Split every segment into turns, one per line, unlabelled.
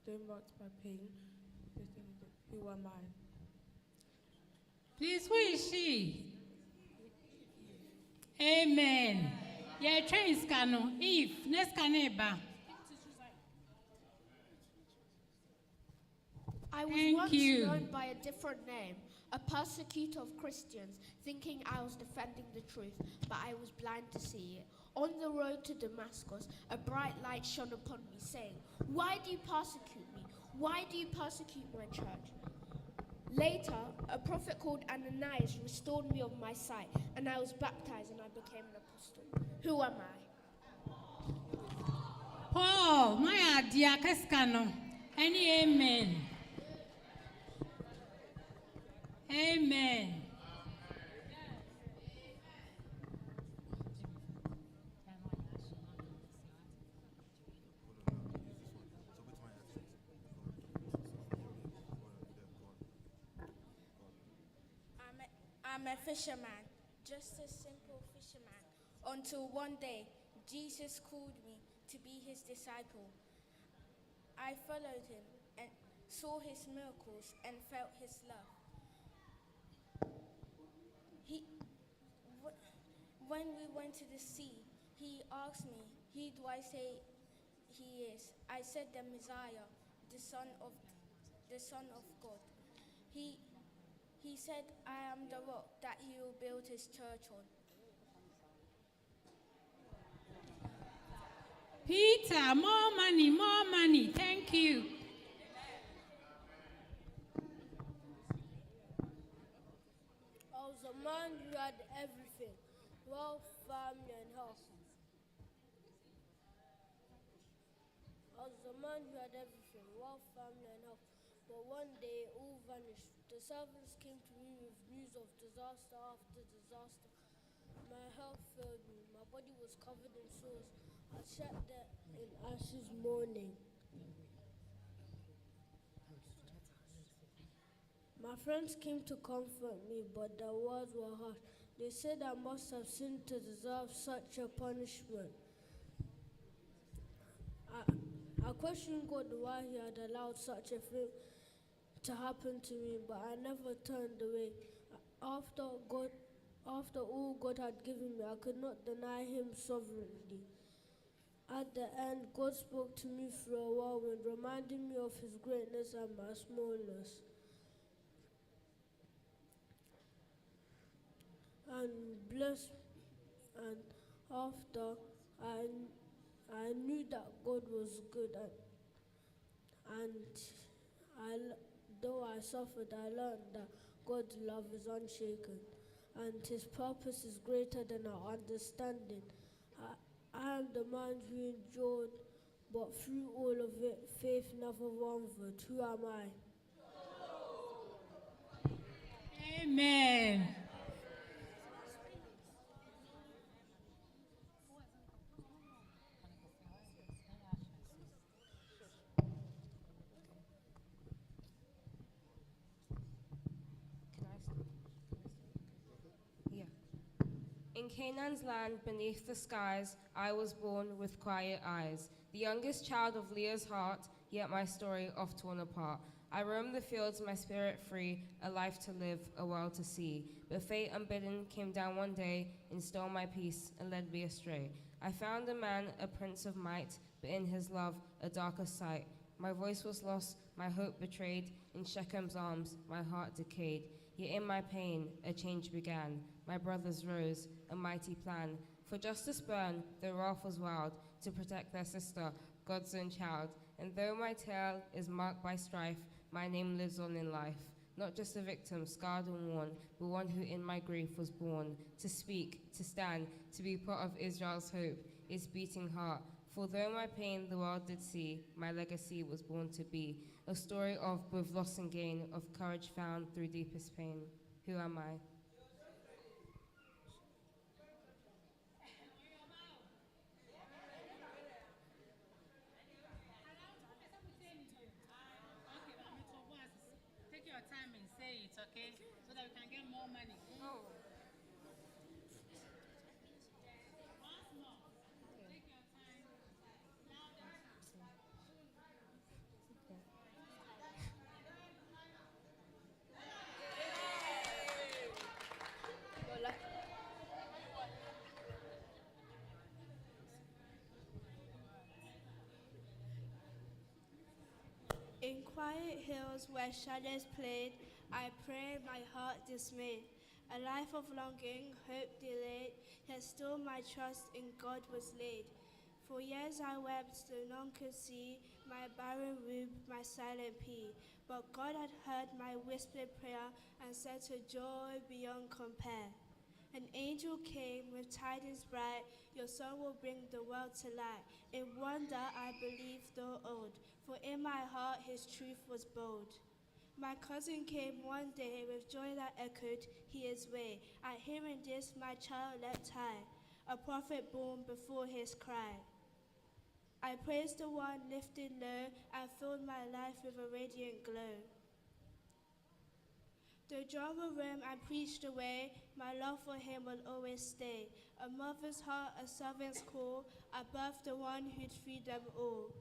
though marked by pain. Who am I?
Please, who is she? Amen. Yeah, train scano. If next caneba.
I was
Thank
once
you.
known by a different name, a persecutor of Christians, thinking I was defending the truth, but I was blind to see it. On the road to Damascus, a bright light shone upon me, saying, "Why do you persecute me? Why do you persecute my church?" Later, a prophet called Ananias restored me of my sight, and I was baptized and I became an apostle. Who am I?
Paul, my dear Cascano. Any amen. Amen.
I'm a fisherman, just a simple fisherman, until one day Jesus called me to be his disciple. I followed him and saw his miracles and felt his love. When we went to the sea, he asked me, "Who do I say he is?" I said, "The Messiah, the Son of God." He said, "I am the rock that he will build his church on."
Peter, more money, more money. Thank you.
I was a man who had everything, wealth, family, and health. I was a man who had everything, wealth, family, and health. But one day, all vanished. The servants came to me with news of disaster after disaster. My health failed me. My body was covered in sores. I sat there in ashes mourning. My friends came to comfort me, but their words were harsh. They said I must have sinned to deserve such a punishment. I questioned God why he had allowed such a thing to happen to me, but I never turned away. After all God had given me, I could not deny him sovereignty. At the end, God spoke to me through a whirlwind, reminding me of his greatness and my smallness. And blessed, and after I knew that God was good, though I suffered, I learned that God's love is unshaken, and his purpose is greater than our understanding. I am the man who endured, but through all of it, faith never wavered. Who am I?
Amen.
In Canaan's land, beneath the skies, I was born with quiet eyes, the youngest child of Leah's heart, yet my story oft torn apart. I roamed the fields, my spirit free, a life to live, a world to see. But fate unbidden came down one day and stole my peace and led me astray. I found a man, a prince of might, but in his love, a darker sight. My voice was lost, my hope betrayed, in Shechem's arms, my heart decayed. Yet in my pain, a change began. My brothers rose, a mighty plan. For justice burned, though wrath was wild, to protect their sister, God's own child. And though my tale is marked by strife, my name lives on in life. Not just a victim, scarred and worn, but one who in my grief was born. To speak, to stand, to be part of Israel's hope, its beating heart. For though my pain the world did see, my legacy was born to be. A story of both loss and gain, of courage found through deepest pain. Who am I?
Take your time and say it, okay? So that we can get more money. Once more. Take your time. Louder.
In quiet hills where shadows played, I pray my heart dismayed. A life of longing, hope delayed, yet still my trust in God was laid. For years I wept, so none could see my barren womb, my silent plea. But God had heard my whispered prayer and sent a joy beyond compare. An angel came with tidings bright, your son will bring the world to light. In wonder I believed though old, for in my heart his truth was bold. My cousin came one day with joy that echoed his way. At hearing this, my child leapt high, a prophet born before his cry. I praised the one lifted low and filled my life with a radiant glow. Though drama roam and preached away, my love for him will always stay. A mother's heart, a servant's call, I birthed the one who'd feed them all.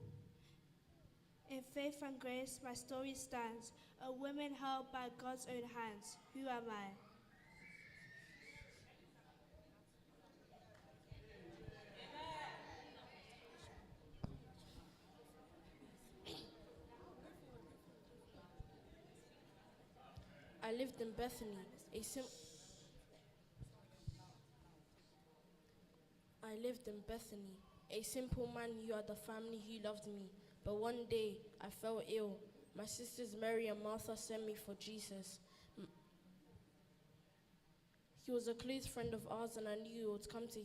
In faith and grace, my story stands, a woman held by God's own hands. Who am I?
I lived in Bethany, a simple man who had a family who loved me. But one day, I fell ill. My sisters Mary and Martha sent me for Jesus. He was a close friend of ours, and I knew he would come to